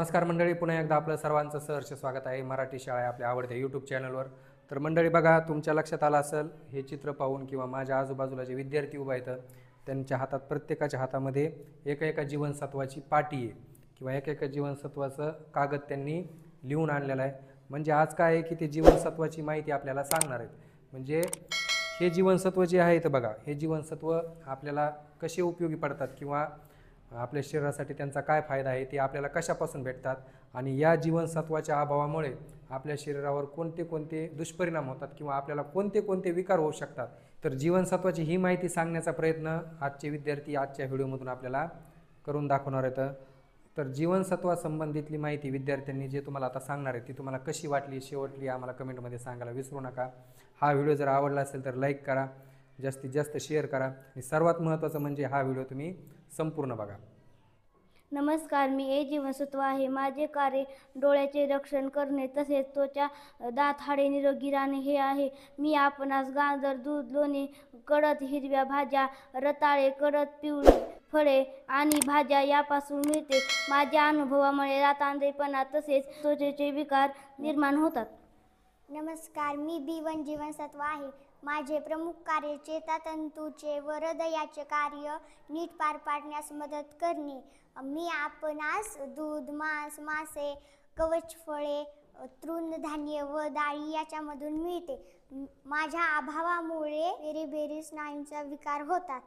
नमस्कार मंडळी, पुन्हा एकदा आपलं सर्वांचं सहर्ष स्वागत आहे मराठी शाळा आपल्या आवडत्या यूट्यूब चॅनलवर। तर मंडळी बघा, तुमच्या लक्षात आलं असेल हे चित्र पाहून किंवा माझ्या आजूबाजूला जे विद्यार्थी उभा आहेत त्यांच्या हातात प्रत्येकाच्या हातामध्ये एका जीवनसत्वाची पाटी आहे किंवा एका जीवनसत्वाचं कागद त्यांनी लिहून आणलेला आहे। म्हणजे आज काय आहे की ते जीवनसत्वाची माहिती आपल्याला सांगणार आहेत। म्हणजे हे जीवनसत्व जे आहे बघा, हे जीवनसत्व आपल्याला कसे उपयोगी पडतात किंवा आपल्या शरीरासाठी त्यांचा काय फायदा आहे ते आपल्याला कशापासून भेटतात आणि या जीवनसत्वाच्या अभावामुळे आपल्या शरीरावर कोणते कोणते दुष्परिणाम होतात किंवा आपल्याला कोणते कोणते विकार होऊ शकतात। तर जीवनसत्वाची ही माहिती सांगण्याचा प्रयत्न आजचे विद्यार्थी आजच्या व्हिडिओमधून आपल्याला करून दाखवणार आहेत। तर जीवनसत्वासंबंधितली माहिती विद्यार्थ्यांनी जे तुम्हाला आता सांगणार आहे ती तुम्हाला कशी वाटली शेवटली आम्हाला कमेंटमध्ये सांगायला विसरू नका। हा व्हिडिओ जर आवडला असेल तर लाईक करा, जास्तीत जास्त शेअर करा आणि सर्वात महत्त्वाचं म्हणजे हा व्हिडिओ तुम्ही संपूर्ण बघा। नमस्कार, मी ए जीवनसत्व आहे। माझे कार्य डोळ्याचे रक्षण करणे तसेच त्वचा दात हाडे निरोगी राहणे हे आहे। मी आपणास गाजर, दूध, लोणी, कडद हिरव्या भाज्या, रताळे, कडद पिवळी फळे आणि भाज्या यापासून मिळते। माझ्या अनुभवामुळे रातआंधळेपणा तसेच त्वचेचे विकार निर्माण होतात। नमस्कार, मी B1 जीवनसत्व आहे। माझे प्रमुख कार्य चेतातंतूचे व हृदयाचे कार्य नीट पार पाडण्यास मदत करणे। मी आपणास दूध, मांस, मासे, कवच फळे, तृणधान्य व डाळी याच्यामधून मिळते। माझ्या अभावामुळे बेरीबेरी स्नायूंचा विकार होतात।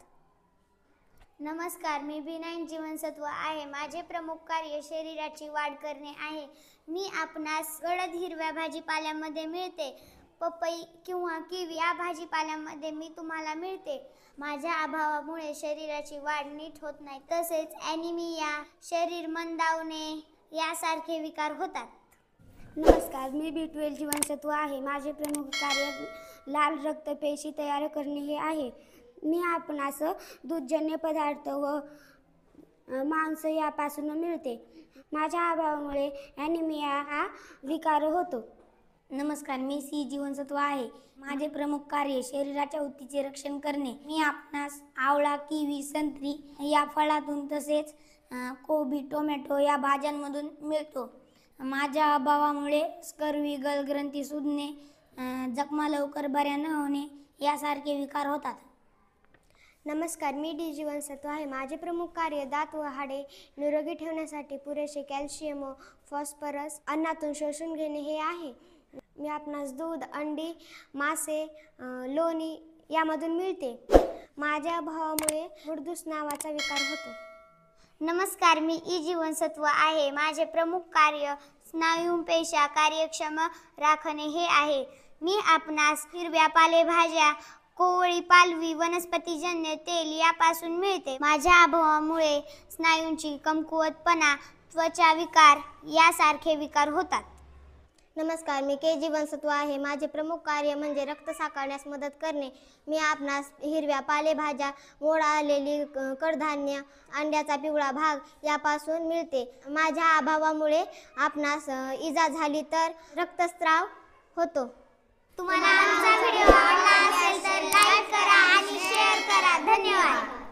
नमस्कार, मी B9 जीवनसत्व आहे। माझे प्रमुख कार्य शरीराची वाढ करणे आहे। मी आपणास गडद हिरव्या भाजीपाल्यामध्ये मिळते। पपई किंवा किवी या भाजीपाल्यामध्ये मी तुम्हाला मिळते। माझ्या अभावामुळे शरीराची वाढ नीट होत नाही तसेच ॲनिमिया, शरीर मंदावणे यासारखे विकार होतात। नमस्कार, मी B12 जीवनसत्व आहे। माझे प्रमुख कार्य लाल रक्तपेशी तयार करणे हे आहे। मी आपणास दूधजन्य पदार्थ व मांस यापासून मिळते। माझ्या अभावामुळे ॲनिमिया हा विकार होतो। नमस्कार, मी C जीवनसत्व आहे। माझे प्रमुख कार्य शरीराच्या ऊतीचे रक्षण करणे। मी आपणास आवळा, किवी, संत्री या फळातून तसेच कोबी, टोमॅटो या भाज्यांमधून मिळतो। माझ्या अभावामुळे स्कर्वी, गलग्रंथी सुजणे, जखमा लवकर बऱ्या न होणे यासारखे विकार होतात। नमस्कार, मी D जीवनसत्व आहे। माझे प्रमुख कार्य दात व हाडे निरोगी ठेवण्यासाठी पुरेसे कॅल्शियम व फॉस्फरस अन्नातून शोषून घेणे हे आहे। मी आपणास दूध, अंडी, मासे, लोणी यामधून मिळते। माझ्या अभावामुळे बुडदूस नावाचा विकार होतो। नमस्कार, मी ई जीवनसत्व आहे। माझे प्रमुख कार्य स्नायूंपेक्षा कार्यक्षम राखणे हे आहे। मी आपणास हिरव्या पालेभाज्या, कोवळी पालवी, वनस्पतीजन्य तेल यापासून मिळते। माझ्या अभावामुळे स्नायूंची कमकुवतपणा, त्वचा विकार यासारखे विकार होतात। नमस्कार, मी K जीवनसत्व आहे। माझे प्रमुख कार्य म्हणजे रक्त साकारण्यास मदत करणे। मी आपणास हिरव्या पालेभाज्या, मोड आलेली कडधान्य, अंड्याचा पिवळा भाग यापासून मिळते। माझ्या अभावामुळे आपणास इजा झाली तर रक्तस्राव होतो। तुम्हाला आमचा व्हिडिओ आवडला असेल तर लाईक करा आणि शेअर करा। धन्यवाद।